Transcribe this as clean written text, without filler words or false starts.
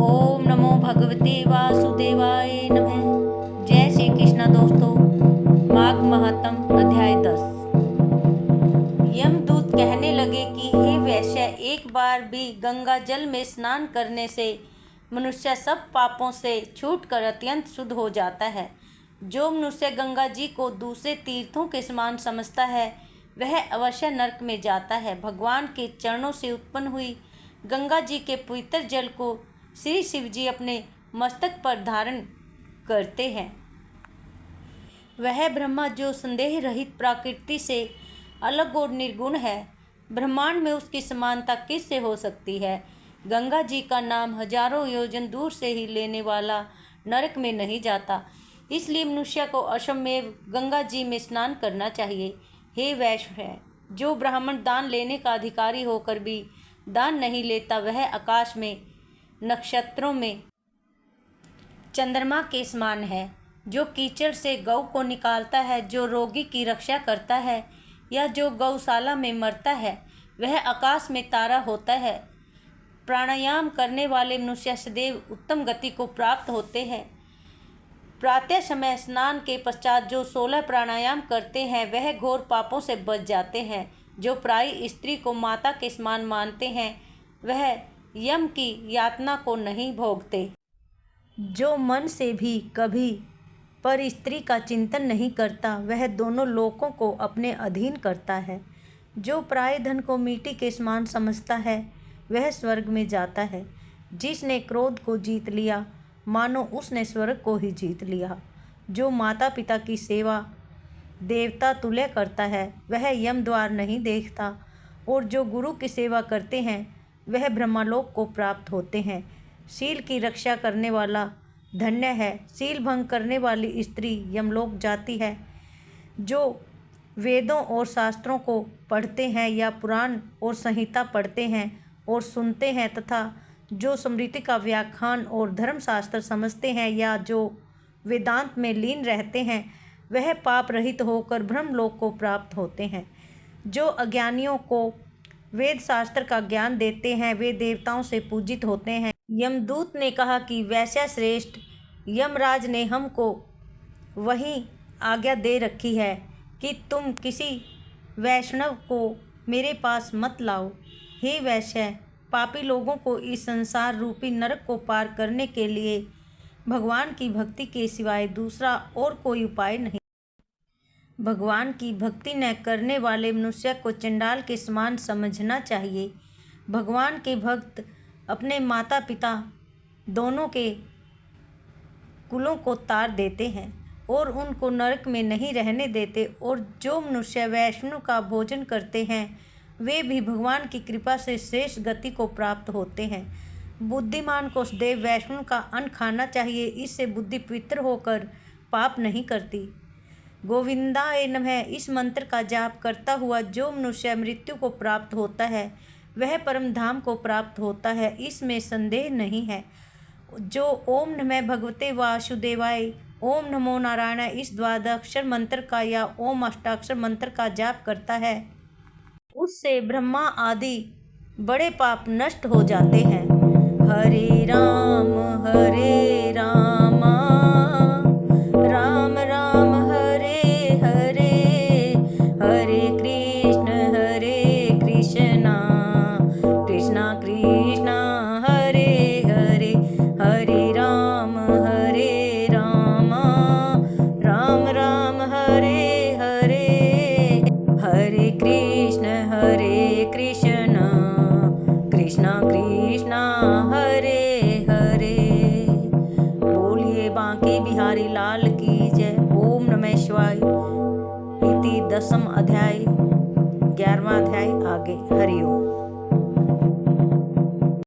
ओम नमो भगवते वासुदेवाय नमः। जय श्री कृष्ण दोस्तों। माघ महात्म अध्याय 10। यमदूत कहने लगे कि हे वैश्य, एक बार भी गंगा जल में स्नान करने से मनुष्य सब पापों से छूटकर अत्यंत शुद्ध हो जाता है। जो मनुष्य गंगा जी को दूसरे तीर्थों के समान समझता है वह अवश्य नरक में जाता है। भगवान के चरणों से उत्पन्न हुई गंगा जी के पवित्र जल को श्री शिव जी अपने मस्तक पर धारण करते हैं। वह ब्रह्मा जो संदेह रहित प्रकृति से अलग और निर्गुण है, ब्रह्मांड में उसकी समानता किससे हो सकती है। गंगा जी का नाम हजारों योजन दूर से ही लेने वाला नरक में नहीं जाता, इसलिए मनुष्य को अश्वमेव गंगा जी में स्नान करना चाहिए। हे वैश्य, जो ब्राह्मण दान लेने का अधिकारी होकर भी दान नहीं लेता वह आकाश में नक्षत्रों में चंद्रमा के समान है। जो कीचड़ से गौ को निकालता है, जो रोगी की रक्षा करता है या जो गौशाला में मरता है वह आकाश में तारा होता है। प्राणायाम करने वाले मनुष्य सदैव उत्तम गति को प्राप्त होते हैं। प्रातः समय स्नान के पश्चात जो 16 प्राणायाम करते हैं वह घोर पापों से बच जाते हैं। जो प्रायः स्त्री को माता के समान मानते हैं वह यम की यातना को नहीं भोगते। जो मन से भी कभी पर स्त्री का चिंतन नहीं करता वह दोनों लोकों को अपने अधीन करता है। जो प्राय धन को मिट्टी के समान समझता है वह स्वर्ग में जाता है। जिसने क्रोध को जीत लिया मानो उसने स्वर्ग को ही जीत लिया। जो माता पिता की सेवा देवता तुल्य करता है वह यम द्वार नहीं देखता, और जो गुरु की सेवा करते हैं वह ब्रह्मलोक को प्राप्त होते हैं। शील की रक्षा करने वाला धन्य है। शील भंग करने वाली स्त्री यमलोक जाती है। जो वेदों और शास्त्रों को पढ़ते हैं या पुराण और संहिता पढ़ते हैं और सुनते हैं तथा जो स्मृति का व्याख्यान और धर्मशास्त्र समझते हैं या जो वेदांत में लीन रहते हैं वह पाप रहित होकर ब्रह्मलोक को प्राप्त होते हैं। जो अज्ञानियों को वेद शास्त्र का ज्ञान देते हैं वे देवताओं से पूजित होते हैं। यमदूत ने कहा कि वैश्य श्रेष्ठ, यमराज ने हमको वही आज्ञा दे रखी है कि तुम किसी वैष्णव को मेरे पास मत लाओ। हे वैश्य, पापी लोगों को इस संसार रूपी नरक को पार करने के लिए भगवान की भक्ति के सिवाय दूसरा और कोई उपाय नहीं। भगवान की भक्ति न करने वाले मनुष्य को चंडाल के समान समझना चाहिए। भगवान के भक्त अपने माता पिता दोनों के कुलों को तार देते हैं और उनको नरक में नहीं रहने देते, और जो मनुष्य वैष्णव का भोजन करते हैं वे भी भगवान की कृपा से श्रेष्ठ गति को प्राप्त होते हैं। बुद्धिमान को सदैव वैष्णव का अन्न खाना चाहिए, इससे बुद्धि पवित्र होकर पाप नहीं करती। गोविंदाय नमः इस मंत्र का जाप करता हुआ जो मनुष्य मृत्यु को प्राप्त होता है वह परम धाम को प्राप्त होता है, इसमें संदेह नहीं है। जो ओम नमः भगवते वासुदेवाय, ओम नमो नारायण इस द्वादशाक्षर मंत्र का या ओम अष्टाक्षर मंत्र का जाप करता है उससे ब्रह्मा आदि बड़े पाप नष्ट हो जाते हैं। हरे राम राम राम हरे हरे, हरे कृष्ण कृष्ण कृष्ण हरे हरे, हरे राम राम राम हरे हरे, हरे कृष्ण कृष्ण कृष्ण हरे हरे। बोलिए बांके बिहारी लाल की जय। ओम नमः शिवाय। इति 10वां अध्याय 11वां अध्याय आगे। हरि ओम।